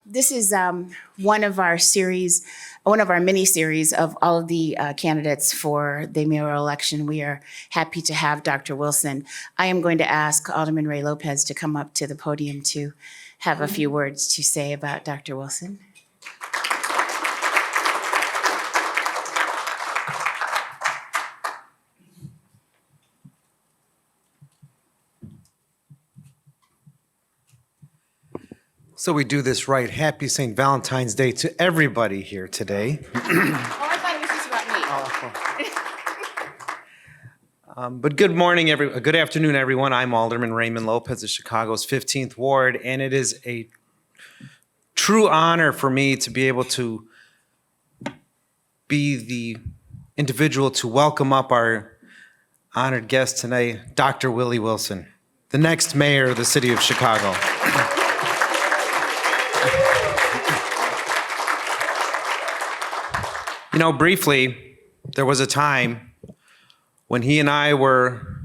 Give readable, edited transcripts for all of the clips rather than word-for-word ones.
This is one of our mini series of all of the candidates for the mayoral election. We are happy to have Dr. Wilson. I am going to ask Alderman Ray Lopez to come up to the podium to have a few words to say about Dr. Wilson. So we do this right. Happy St. Valentine's Day to everybody here today. Oh, I thought it was just about me. But good morning, good afternoon, everyone. I'm Alderman Raymond Lopez of Chicago's 15th Ward, and it is a true honor for me to be able to be the individual to welcome up our honored guest tonight, Dr. Willie Wilson, the next mayor of the city of Chicago. You know, briefly, there was a time when he and I were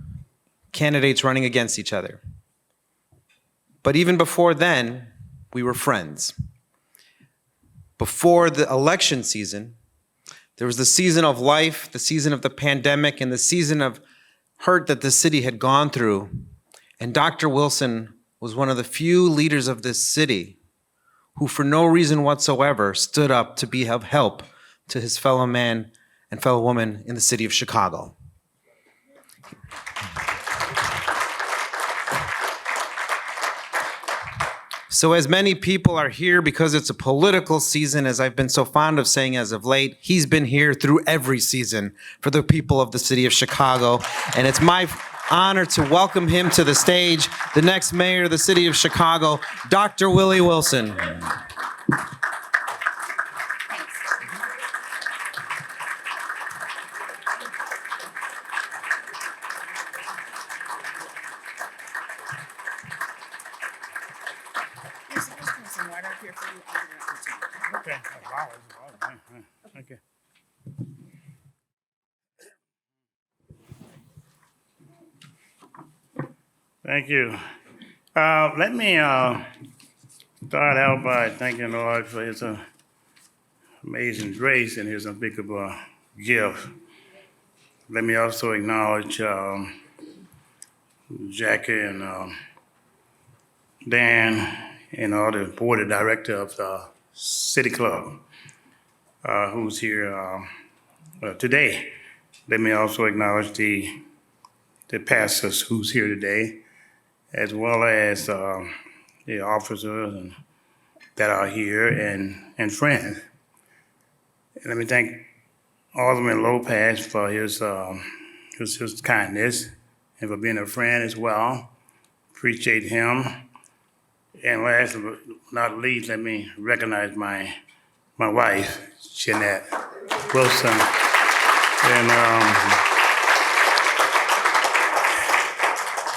candidates running against each other. But even before then, we were friends. Before the election season, there was the season of life, the season of the pandemic, and the season of hurt that the city had gone through. And Dr. Wilson was one of the few leaders of this city who, for no reason whatsoever, stood up to be of help to his fellow man and fellow woman in the city of Chicago. So as many people are here because it's a political season, as I've been so fond of saying as of late, he's been here through every season for the people of the city of Chicago. And it's my honor to welcome him to the stage, the next mayor of the city of Chicago, Dr. Willie Wilson. Okay. Wow. Okay. Thank you. Let me start out by thanking the Lord for His amazing grace and His unspeakable gift. Let me also acknowledge Jackie and Dan and all the board of directors of the City Club who's here today. Let me also acknowledge the pastors who's here today, as well as the officers that are here and friends. And let me thank Alderman Lopez for his kindness and for being a friend as well. Appreciate him. And last but not least, let me recognize my wife, Jeanette Wilson,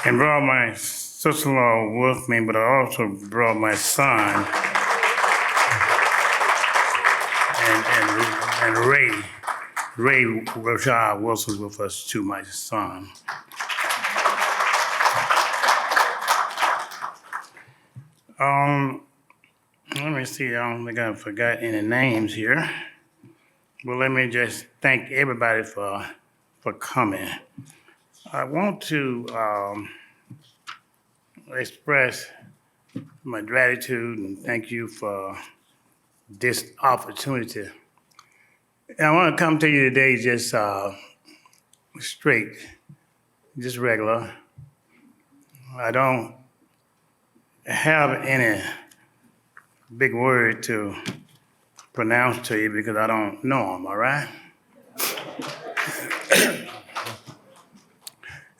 and brought my sister-in-law with me, but I also brought my son and Ray Rashad Wilson with us too, my son. Let me see, I don't think I forgot any names here. Well, let me just thank everybody for coming. I want to express my gratitude and thank you for this opportunity. And I want to come to you today just straight, just regular. I don't have any big word to pronounce to you because I don't know them, all right?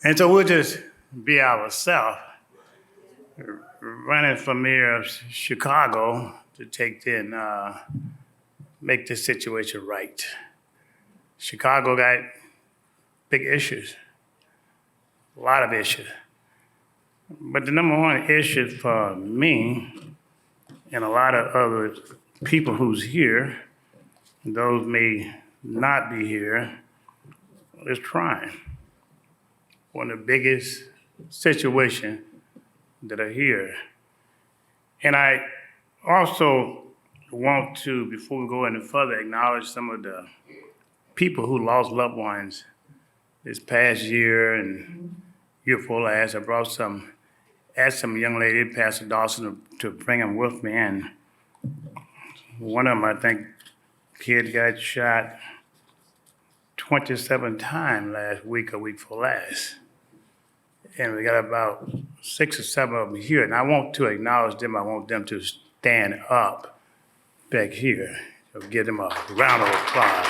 And so we'll just be ourselves, running for mayor of Chicago to make this situation right. Chicago got big issues, a lot of issues. But the number one issue for me and a lot of other people who's here, those may not be here, is crime. One of the biggest situations that are here. And I Also want to, before we go any further, acknowledge some of the people who lost loved ones this past year and year before last. I asked some young lady, Pastor Dawson, to bring them with me, and one of them, I think, kid got shot 27 times last week or week before last. And we got about 6 or 7 of them here, and I want to acknowledge them. I want them to stand up back here. So give them a round of applause.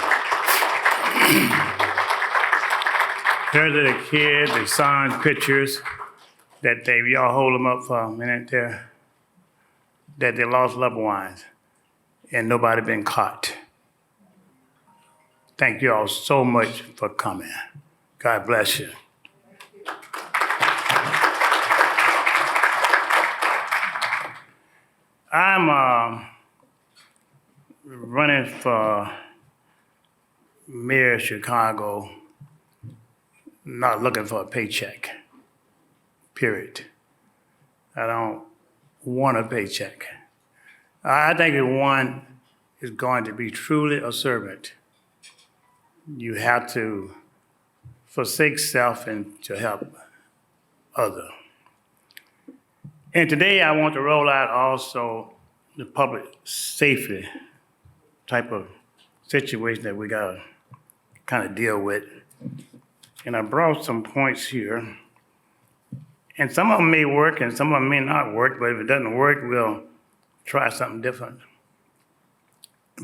Here's the kid, they signed pictures that y'all hold them up for a minute there, that they lost loved ones and nobody been caught. Thank you all so much for coming. God bless you. I'm running for mayor of Chicago, not looking for a paycheck, period. I don't want a paycheck. I think if one is going to be truly a servant, you have to forsake self and to help others. And today I want to roll out also the public safety type of situation that we got to kind of deal with. And I brought some points here. And some of them may work and some of them may not work, but if it doesn't work, we'll try something different.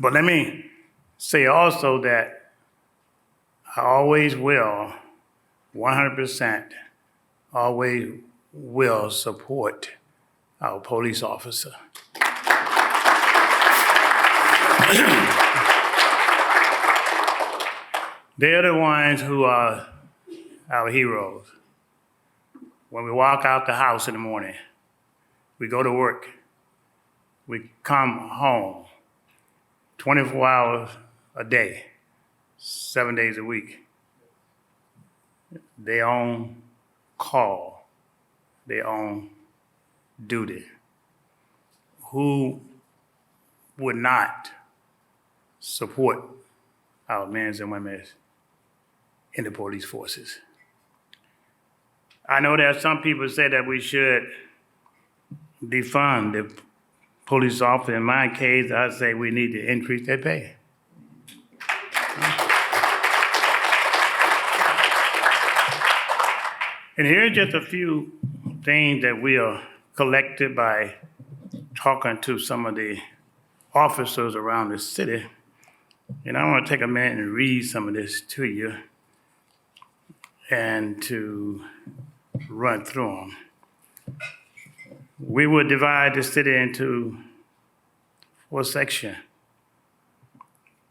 But let me say also that I always will, 100%, always will support our police officer. They're the ones who are our heroes. When we walk out the house in the morning, we go to work, we come home 24 hours a day, 7 days a week. They on call, they on duty. Who would not support our men and women in the police forces? I know that some people say that we should defund the police officer. In my case, I say we need to increase their pay. And here's just a few things that we are collected by talking to some of the officers around the city. And I want to take a minute and read some of this to you and to run through them. We would divide the city into 4 sections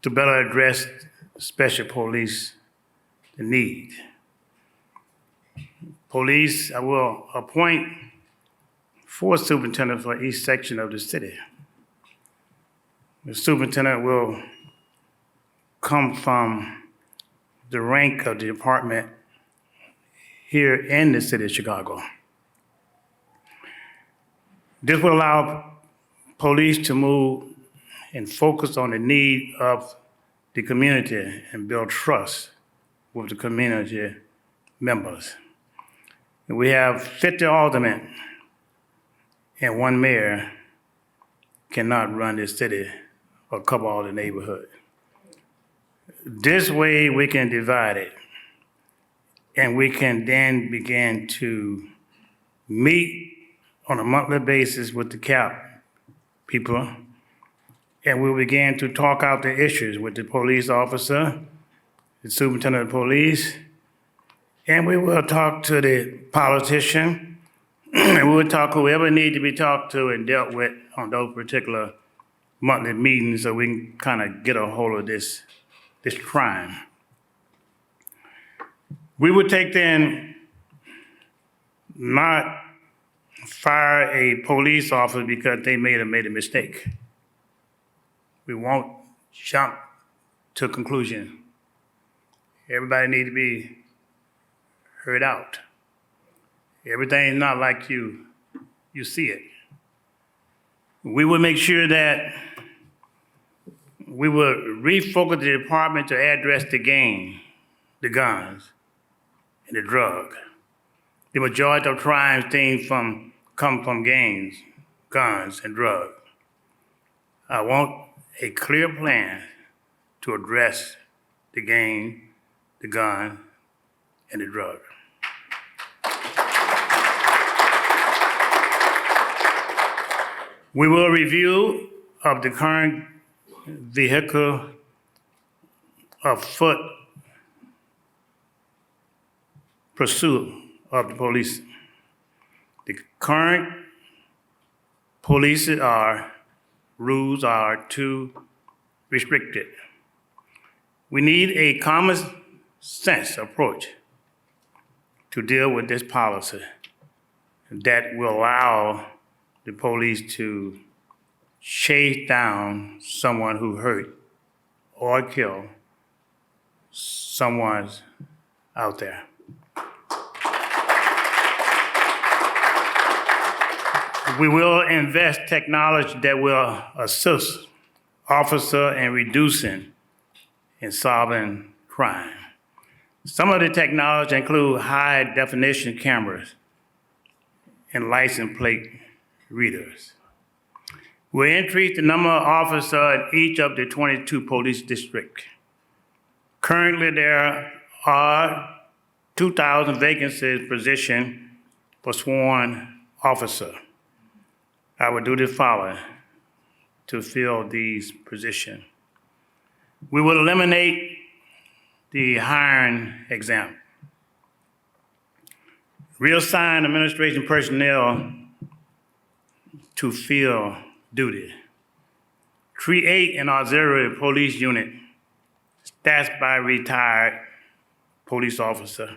to better address special police need. Police, I will appoint 4 superintendents for each section of the city. The superintendent will come from the rank of the department here in the city of Chicago. This will allow police to move and focus on the need of the community and build trust with the community members. And we have 50 aldermen and 1 mayor cannot run this city or cover all the neighborhood. This way we can divide it, and we can then begin to meet on a monthly basis with the CAP people, and we'll begin to talk out the issues with the police officer, the superintendent of police, and we will talk to the politician, and we will talk whoever needs to be talked to and dealt with on those particular monthly meetings so we can kind of get a hold of this crime. We would take then not fire a police officer because they made a mistake. We won't jump to a conclusion. Everybody needs to be heard out. Everything is not like you see it. We will make sure that we will refocus the department to address the gang, the guns, and the drug. The majority of crimes come from gangs, guns, and drugs. I want a clear plan to address the gang, the gun, and the drug. We will review of the current vehicle of foot pursuit of the police. The current police rules are too restricted. We need a common sense approach to deal with this policy that will allow the police to chase down someone who hurt or killed someone out there. We will invest technology that will assist officers in reducing and solving crime. Some of the technology include high-definition cameras and license plate readers. We'll increase the number of officers in each of the 22 police districts. Currently, there are 2,000 vacancies position for sworn officer. I will do the following to fill these positions. We will eliminate the hiring exam. Reassign administration personnel to fill duty. Create an auxiliary police unit staffed by retired police officer.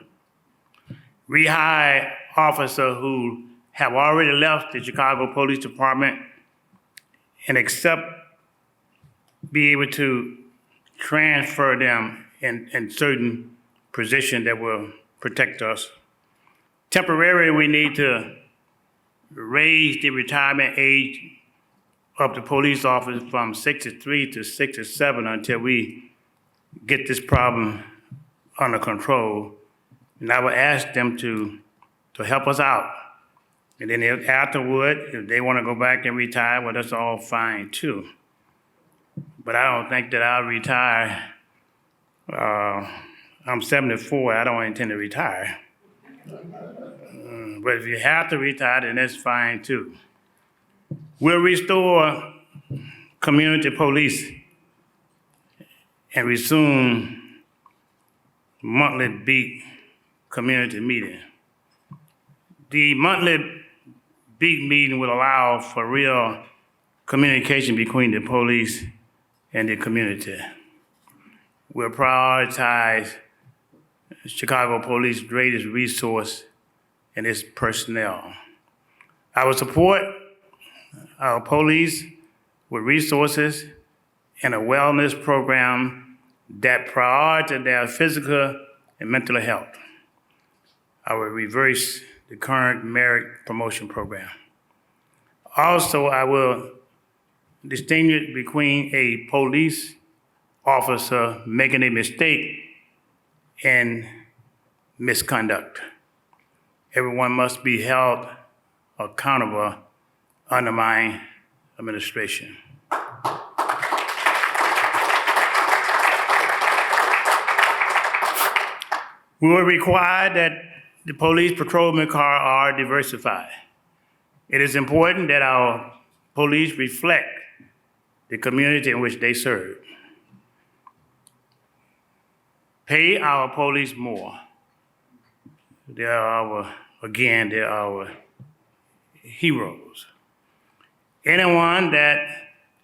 Rehire officers who have already left the Chicago Police Department and be able to transfer them in certain positions that will protect us. Temporarily, we need to raise the retirement age of the police officers from 63 to 67 until we get this problem under control. And I will ask them to help us out. And then afterward, if they want to go back and retire, well, that's all fine too. But I don't think that I'll retire. I'm 74, I don't intend to retire. But if you have to retire, then that's fine too. We'll restore community police and resume monthly beat community meeting. The monthly beat meeting will allow for real communication between the police and the community. We'll prioritize Chicago Police's greatest resource and its personnel. I will support our police with resources and a wellness program that prioritize their physical and mental health. I will reverse the current merit promotion program. Also, I will distinguish between a police officer making a mistake and misconduct. Everyone must be held accountable under my administration. We will require that the police patrolman cars are diversified. It is important that our police reflect the community in which they serve. Pay our police more. They are our heroes. Anyone that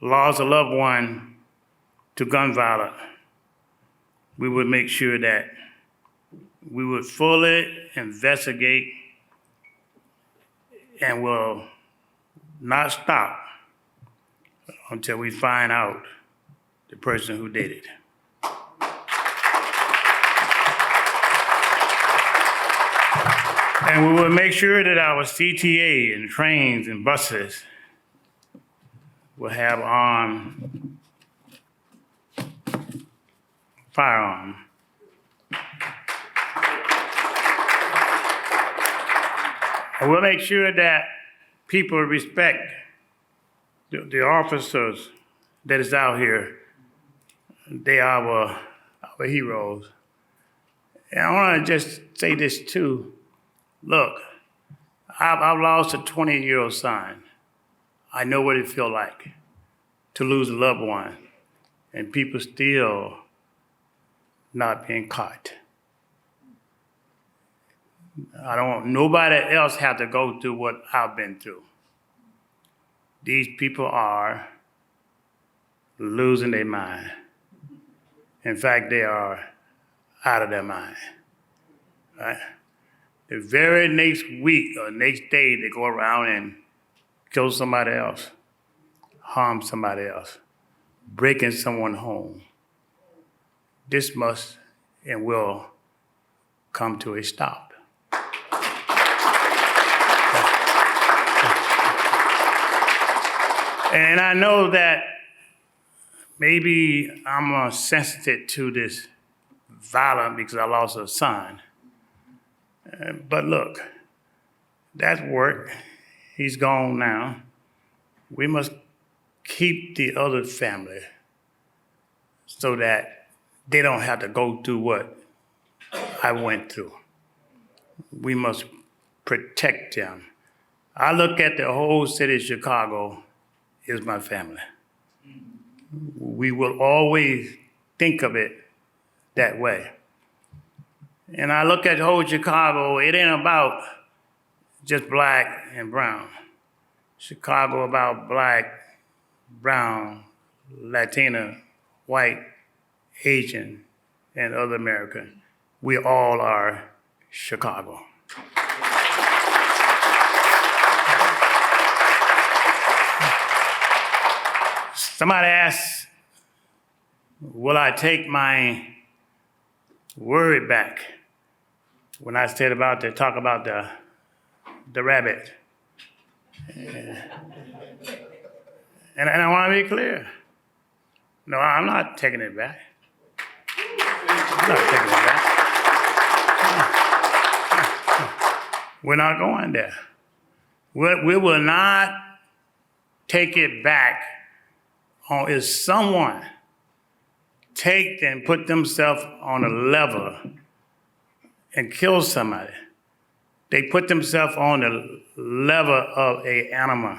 lost a loved one to gun violence, we would make sure that we would fully investigate and will not stop until we find out the person who did it. And we will make sure that our CTA and trains and buses will have firearm. And we'll make sure that people respect the officers that is out here. They are our heroes. And I want to just say this too. Look, I've lost a 20-year-old son. I know what it feels like to lose a loved one and people still not being caught. I don't want nobody else have to go through what I've been through. These people are losing their mind. In fact, they are out of their mind, right? The very next week or next day, they go around and kill somebody else, harm somebody else, breaking someone home. This must and will come to a stop. And I know that maybe I'm sensitive to this violence because I lost a son. But look, that's work. He's gone now. We must keep the other family so that they don't have to go through what I went through. We must protect them. I look at the whole city of Chicago as my family. We will always think of it that way. And I look at the whole Chicago, it ain't about just black and brown. Chicago about black, brown, Latina, white, Asian, and other American. We all are Chicago. Somebody asked, will I take my word back when I said talk about the rabbit? And I want to be clear. No, I'm not taking it back. I'm not taking it back. We're not going there. We will not take it back if someone take and put themselves on a level and kill somebody. They put themselves on the level of an animal.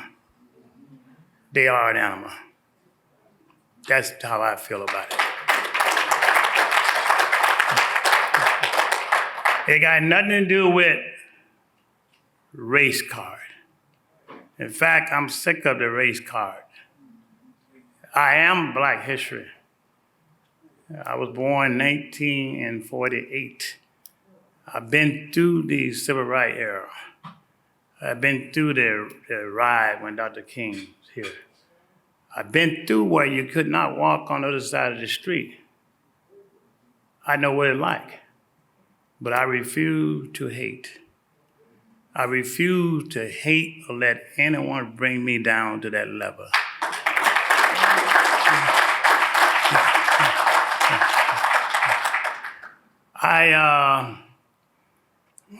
They are an animal. That's how I feel about it. It got nothing to do with race card. In fact, I'm sick of the race card. I am Black history. I was born 1948. I've been through the civil rights era. I've been through the ride when Dr. King was here. I've been through where you could not walk on the other side of the street. I know what it's like, but I refuse to hate. I refuse to hate or let anyone bring me down to that level.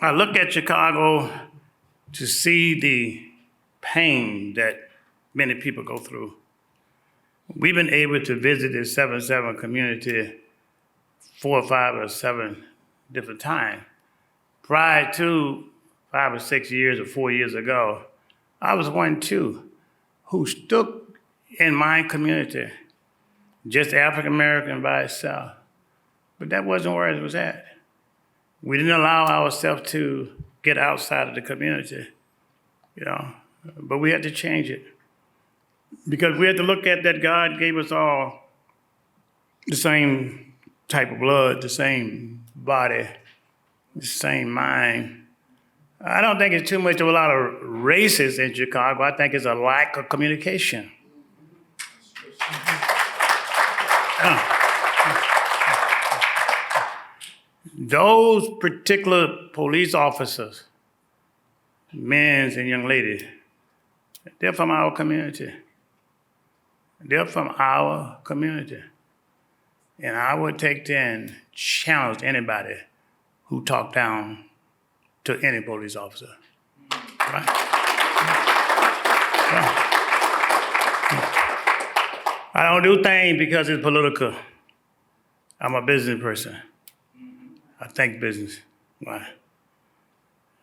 I look at Chicago to see the pain that many people go through. We've been able to visit the 7-7 community 4 or 5 or 7 different times. Prior to 5 or 6 years or 4 years ago, I was one too who stood in my community, just African American by itself. But that wasn't where it was at. We didn't allow ourselves to get outside of the community, but we had to change it. Because we had to look at that God gave us all the same type of blood, the same body, the same mind. I don't think it's too much of a lot of races in Chicago. I think it's a lack of communication. Those particular police officers, men and young ladies, they're from our community. They're from our community. And I would take and challenge anybody who talk down to any police officer. Right? Yeah. I don't do things because it's political. I'm a business person. I think business. Right?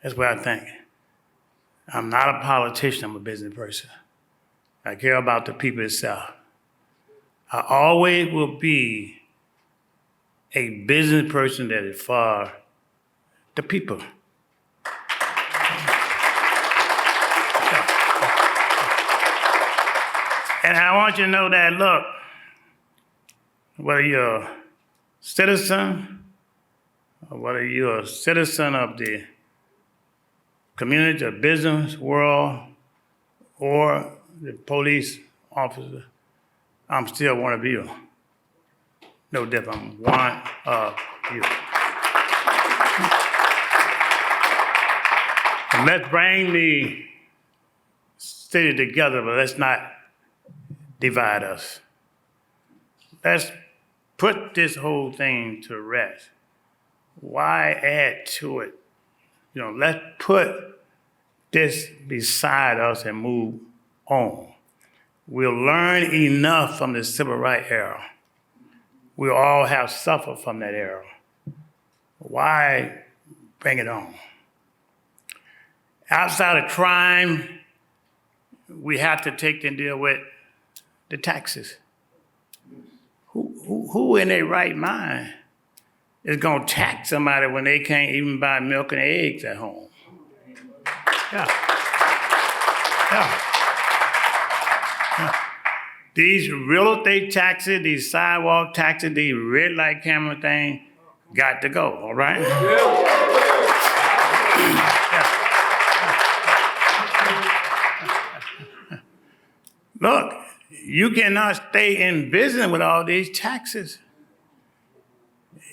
That's what I think. I'm not a politician, I'm a business person. I care about the people itself. I always will be a business person that is for the people. And I want you to know that, look, whether you're a citizen, or whether you're a citizen of the community, the business world, or the police officer, I'm still one of you. No different, I'm one of you. And let's bring the city together, but let's not divide us. Let's put this whole thing to rest. Why add to it? You know, let's put this beside us and move on. We'll learn enough from the civil rights era. We all have suffered from that era. Why bring it on? Outside of crime, we have to take and deal with the taxes. Who in their right mind is going to tax somebody when they can't even buy milk and eggs at home? Yeah. These real estate taxes, these sidewalk taxes, these red light camera thing, got to go, all right? Look, you cannot stay in business with all these taxes.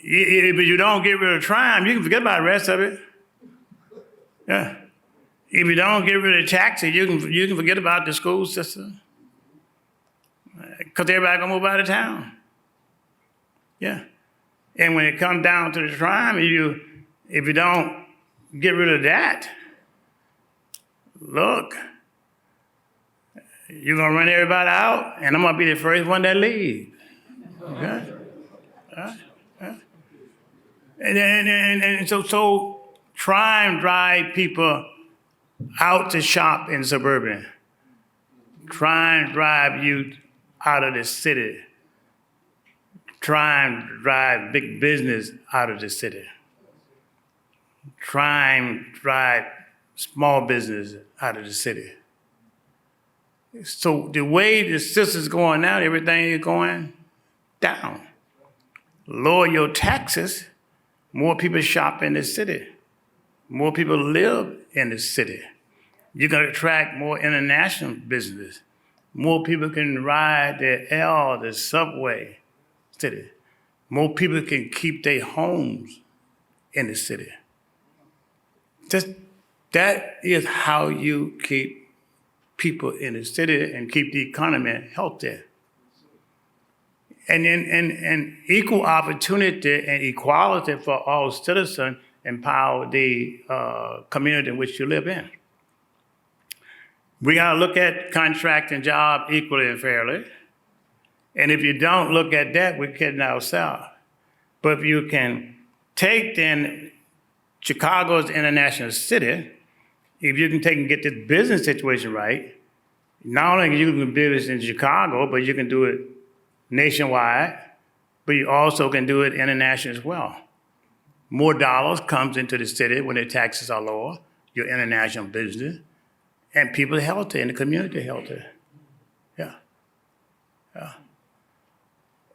If you don't get rid of crime, you can forget about the rest of it. Yeah. If you don't get rid of taxes, you can forget about the school system. Because everybody gonna move out of town. Yeah. And when it comes down to the crime, if you don't get rid of that, look, you're gonna run everybody out, and I'm gonna be the first one that leaves. Okay? And so crime drive people out to shop in suburban. Crime drive youth out of the city. Crime drive big business out of the city. Crime drive small business out of the city. So the way the system's going now, everything is going down. Lower your taxes, more people shop in the city. More people live in the city. You're going to attract more international business. More people can ride the subway city. More people can keep their homes in the city. That is how you keep people in the city and keep the economy healthy. And equal opportunity and equality for all citizens empower the community in which you live in. We gotta look at contract and job equally and fairly. And if you don't look at that, we're kidding ourselves. But if you can take then Chicago's international city, if you can take and get this business situation right, not only can you do business in Chicago, but you can do it nationwide, but you also can do it international as well. More dollars comes into the city when the taxes are lower, your international business, and people are healthy and the community healthy. Yeah.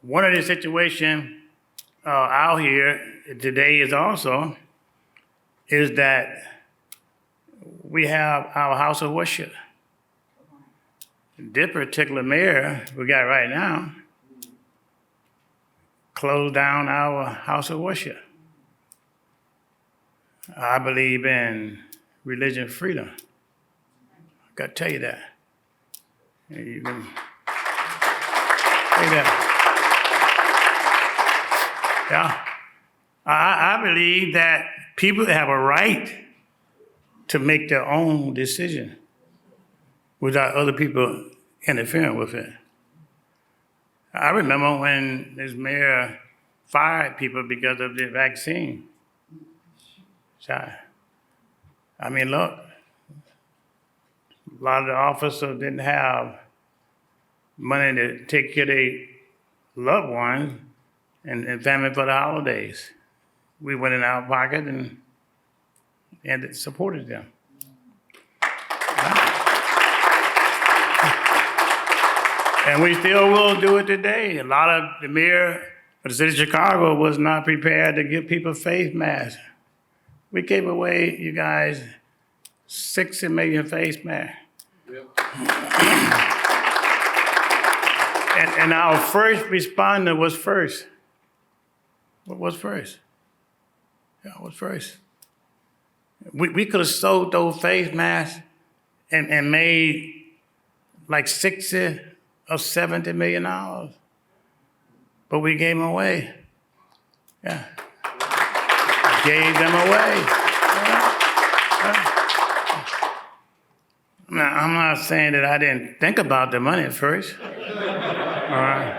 One of the situations out here today is that we have our house of worship. This particular mayor we got right now closed down our house of worship. I believe in religion freedom. I got to tell you that. that. Yeah. I believe that people have a right to make their own decision without other people interfering with it. I remember when this mayor fired people because of the vaccine. So, I mean, look, a lot of the officers didn't have money to take care of their loved ones and family for the holidays. We went in our pocket and supported them. And we still will do it today. A lot of the mayor of the city of Chicago was not prepared to give people face masks. We gave away, you guys, 60 million face masks. Yep. And our first responder was first. What was first? Yeah, what was first? We could have sold those face masks and made like 60 or $70 million. But we gave them away. Yeah. Gave them away. Now, I'm not saying that I didn't think about the money at first. All right.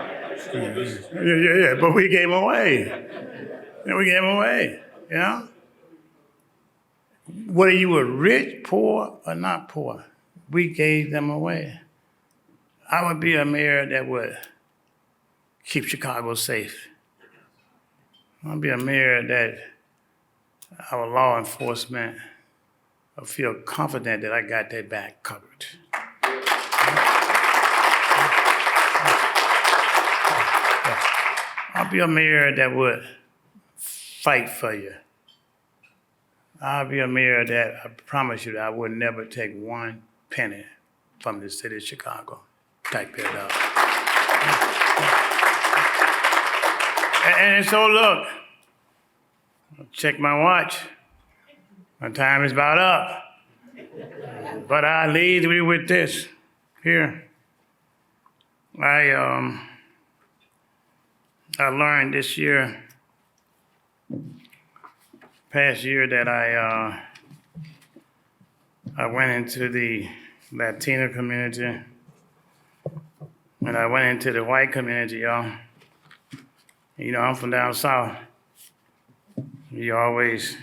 Yeah, but we gave them away. Yeah, we gave them away, you know? Whether you were rich, poor, or not poor, we gave them away. I would be a mayor that would keep Chicago safe. I would be a mayor that our law enforcement will feel confident that I got their back covered. I'll be a mayor that would fight for you. I'll be a mayor that I promise you that I would never take one penny from the city of Chicago. Type it up. And so look, check my watch. My time is about up. But I leave you with this here. I learned this year, past year, that I went into the Latino community and I went into the white community, y'all. You know, I'm from down south. You always,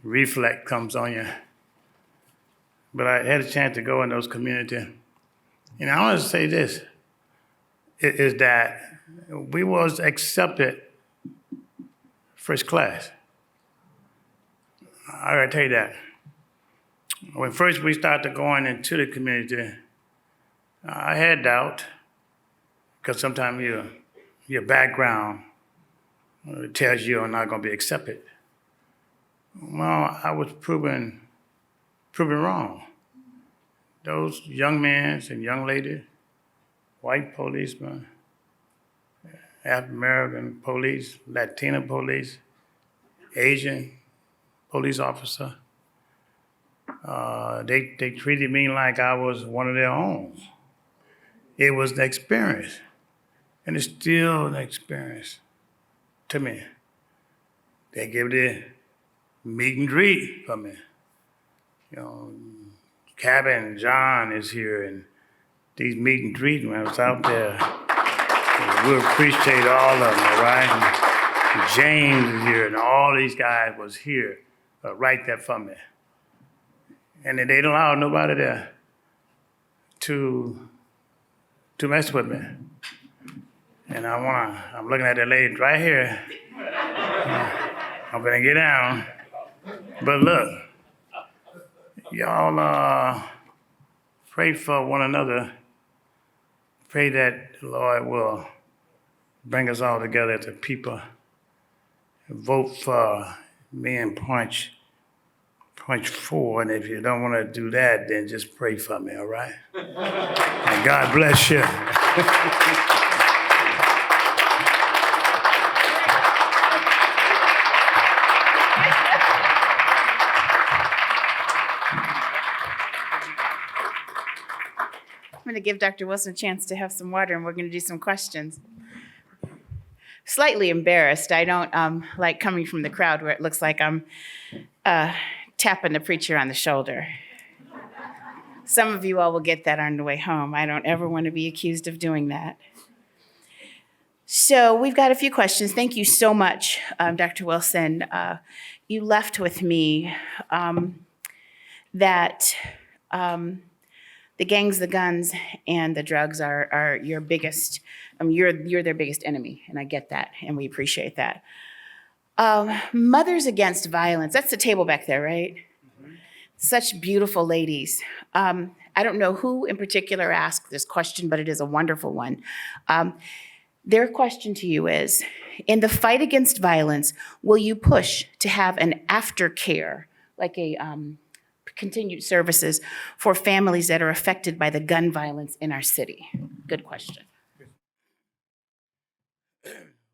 reflect comes on you. But I had a chance to go in those communities. And I want to say this, is that we was accepted first class. I gotta tell you that. When first we started going into the community, I had doubt, because sometimes your background tells you you're not gonna be accepted. Well, I was proven wrong. Those young men and young ladies, white policemen, African-American police, Latino police, Asian police officer, they treated me like I was one of their own. It was an experience, and it's still an experience to me. They give the meet and greet for me. You know, Cabin John is here, and these meet and greet when I was out there, we appreciate all of them, all right? And James is here, and all these guys was here right there for me. And they didn't allow nobody there to mess with me. And I'm looking at that lady right here. I'm gonna get down. But look, y'all pray for one another. Pray that the Lord will bring us all together as a people. Vote for me and punch 4. And if you don't want to do that, then just pray for me, all right? And God bless you. I'm to give Dr. Wilson a chance to have some water, and we're going to do some questions. Slightly embarrassed. I don't like coming from the crowd where it looks like I'm tapping the preacher on the shoulder. Some of you all will get that on the way home. I don't ever want to be accused of doing that. So we've got a few questions. Thank you so much, Dr. Wilson. You left with me that the gangs, the guns, and the drugs are your biggest, you're their biggest enemy, and I get that, and we appreciate that. Mothers Against Violence, that's the table back there, right? Mm-hmm. Such beautiful ladies. I don't know who in particular asked this question, but it is a wonderful one. Their question to you is, in the fight against violence, will you push to have an aftercare, like a continued services for families that are affected by the gun violence in our city? Good question.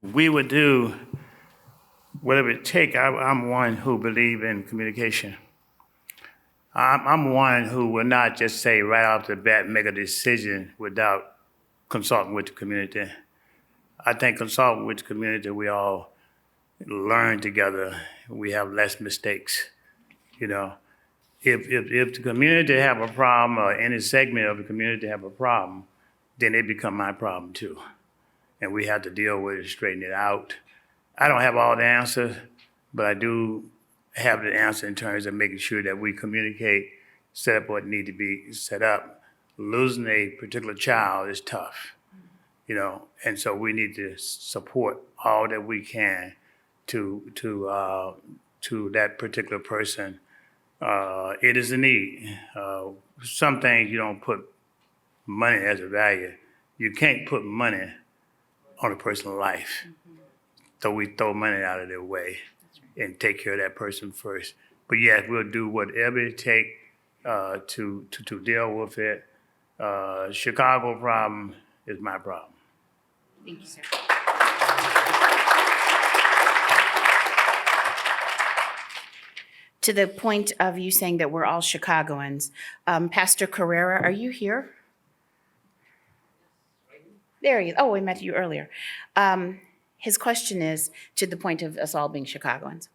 We would do whatever it takes. I'm one who believes in communication. I'm one who will not just say right off the bat, make a decision without consulting with the community. I think consulting with the community, we all learn together. We have less mistakes, you know. If the community have a problem, or any segment of the community have a problem, then it become my problem too. And we have to deal with it, straighten it out. I don't have all the answers, but I do have the answer in terms of making sure that we communicate, set up what need to be set up. Losing a particular child is tough, you know, and so we need to support all that we can to that particular person. It is a need. Some things you don't put money as a value. You can't put money on a person's life. So we throw money out of their way and take care of that person first. But yes, we'll do whatever it takes to deal with it. Chicago problem is my problem. Thank you, sir. To the point of you saying that we're all Chicagoans, Pastor Carrera, are you here? There he is. Oh, we met you earlier. His question is to the point of us all being Chicagoans.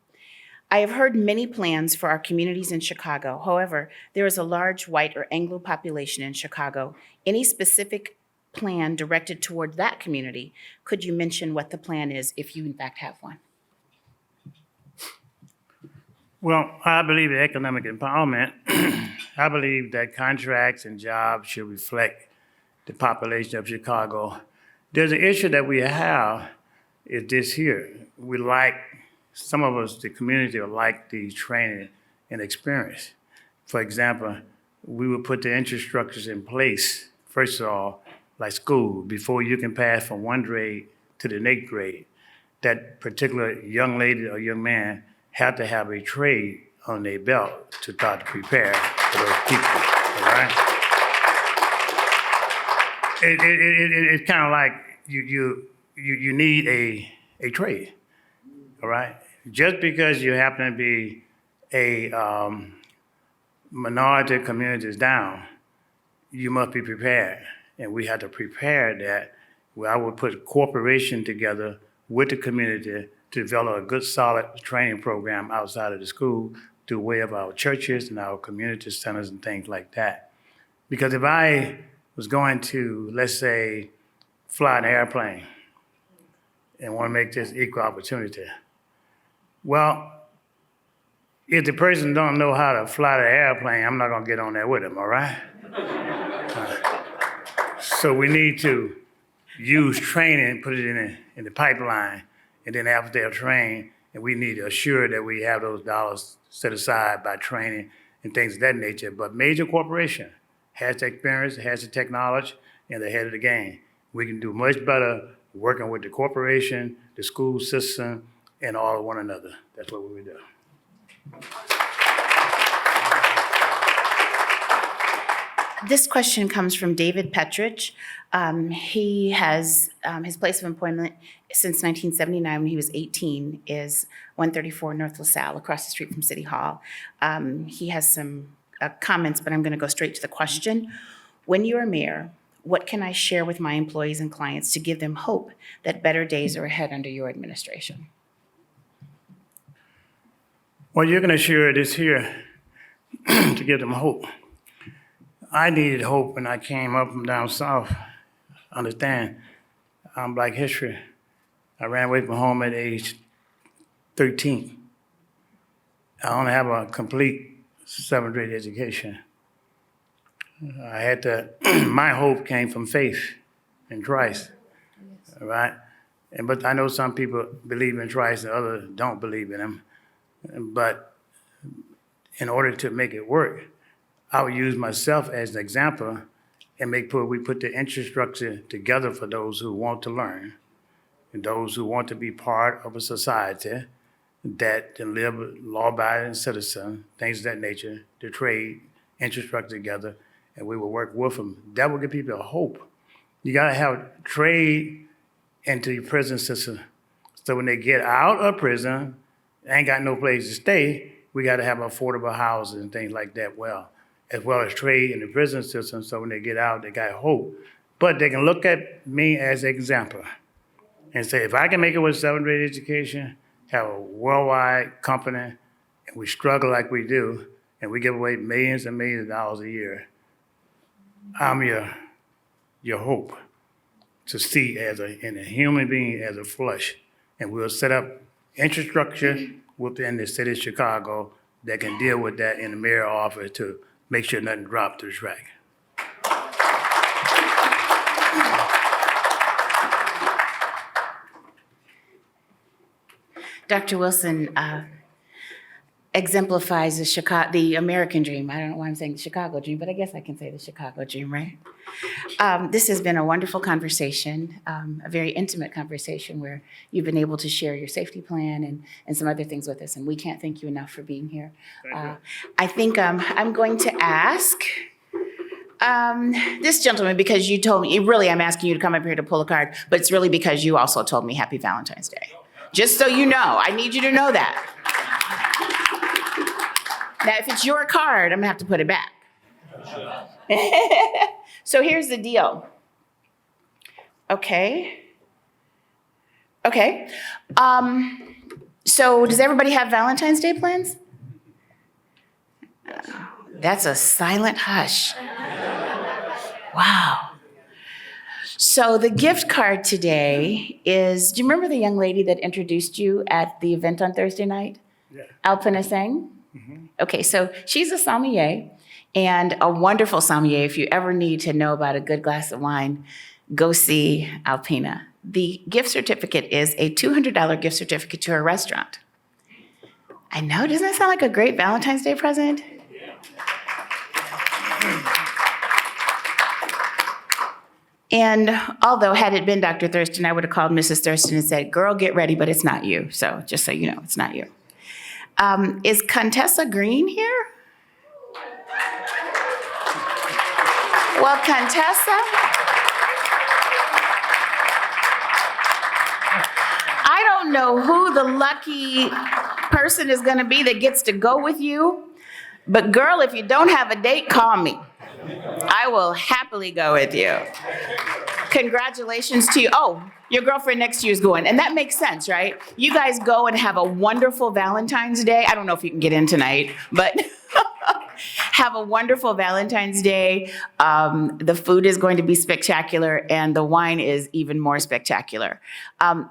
I have heard many plans for our communities in Chicago. However, there is a large white or Anglo population in Chicago. Any specific plan directed toward that community? Could you mention what the plan is if you in fact have one? Well, I believe in economic empowerment. I believe that contracts and jobs should reflect the population of Chicago. There's an issue that we have is this here. We like, some of us, the community, like the training and experience. For example, we would put the infrastructures in place, first of all, like school, before you can pass from one grade to the next grade. That particular young lady or young man have to have a trade on their belt to start to prepare for those people, all right? It's kind of like you need a trade, all right? Just because you happen to be a minority community is down, you must be prepared. And we have to prepare that. Well, I would put a corporation together with the community to develop a good, solid training program outside of the school through way of our churches and our community centers and things like that. Because if I was going to, let's say, fly an airplane and want to make this equal opportunity, well, if the person don't know how to fly the airplane, I'm not going to get on there with them, all right? So we need to use training, put it in the pipeline, and then after they're trained, and we need to assure that we have those dollars set aside by training and things of that nature. But major corporation has the experience, has the technology, and they're ahead of the game. We can do much better working with the corporation, the school system, and all of one another. That's what we would do. This question comes from David Petrich. He has his place of employment since 1979 when he was 18 is 134 North LaSalle, across the street from City Hall. He has some comments, but I'm going to go straight to the question. When you are mayor, What can I share with my employees and clients to give them hope that better days are ahead under your administration? Well, you're going to share this here to give them hope. I needed hope when I came up from down south. Understand, I'm Black history. I ran away from home at age 13. I only have a complete 7th grade education. I had to, my hope came from faith in Christ, all right? But I know some people believe in Christ and others don't believe in him. But in order to make it work, I would use myself as an example and we put the infrastructure together for those who want to learn and those who want to be part of a society that can live a law-abiding citizen, things of that nature, to trade, infrastructure together, and we will work with them. That will give people hope. You gotta have trade into your prison system. So when they get out of prison, they ain't got no place to stay, we gotta have affordable houses and things like that as well as trade in the prison system, so when they get out, they got hope. But they can look at me as an example and say, if I can make it with 7th grade education, have a worldwide company, and we struggle like we do, and we give away millions and millions of dollars a year, I'm your hope to see in a human being as a flesh. And we'll set up infrastructure within the city of Chicago that can deal with that in the mayor's office to make sure nothing drops through the track. Dr. Wilson exemplifies the American dream. I don't know why I'm saying the Chicago dream, but I guess I can say the Chicago dream, right? This has been a wonderful conversation, a very intimate conversation where you've been able to share your safety plan and some other things with us, and we can't thank you enough for being here. I think I'm going to ask this gentleman, because you told me, really I'm asking you to come up here to pull a card, but it's really because you also told me Happy Valentine's Day. Just so you know, I need you to know that. Now, if it's your card, I'm gonna have to put it back. So here's the deal. Okay. So does everybody have Valentine's Day plans? That's a silent hush. Wow. So the gift card today is, do you remember the young lady that introduced you at the event on Thursday night? Yeah. Alpina Singh? Mm-hmm. Okay, so she's a sommelier and a wonderful sommelier. If you ever need to know about a good glass of wine, go see Alpina. The gift certificate is a $200 gift certificate to her restaurant. I know, doesn't that sound like a great Valentine's Day present? And although had it been Dr. Thurston, I would have called Mrs. Thurston and said, girl, get ready, but it's not you. So just so you know, it's not you. Is Contessa Green here? Well, Contessa, I don't know who the lucky person is gonna be that gets to go with you, but girl, if you don't have a date, call me. I will happily go with you. Congratulations to you. Oh, your girlfriend next to you is going, and that makes sense, right? You guys go and have a wonderful Valentine's Day. I don't know if you can get in tonight, but have a wonderful Valentine's Day. The food is going to be spectacular, and the wine is even more spectacular.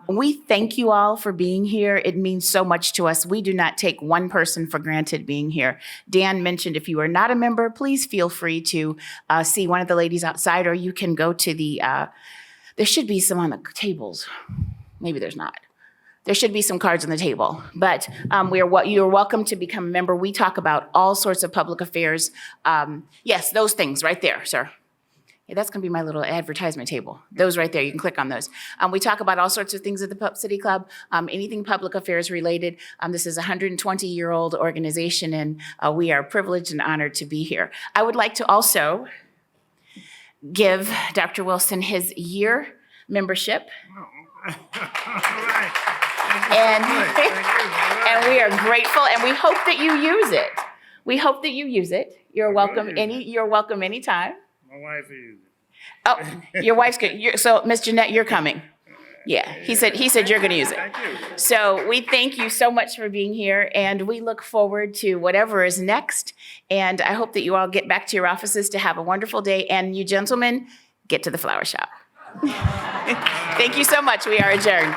We thank you all for being here. It means so much to us. We do not take one person for granted being here. Dan mentioned if you are not a member, please feel free to see one of the ladies outside, or you can go to the, there should be some on the tables. Maybe there's not. There should be some cards on the table, but you're welcome to become a member. We talk about all sorts of public affairs. Yes, those things right there, sir. Yeah, that's gonna be my little advertisement table. Those right there, you can click on those. We talk about all sorts of things at the Pub City Club, anything public affairs related. This is a 120-year-old organization, and we are privileged and honored to be here. I would like to also give Dr. Wilson his year membership. And we are grateful, and we hope that you use it. We hope that you use it. You're welcome anytime. My wife uses it. Oh, your wife's good. So, Miss Jeanette, you're coming. Yeah, he said you're going to use it. So we thank you so much for being here, and we look forward to whatever is next. And I hope that you all get back to your offices to have a wonderful day. And you gentlemen, get to the flower shop. Thank you so much. We are adjourned.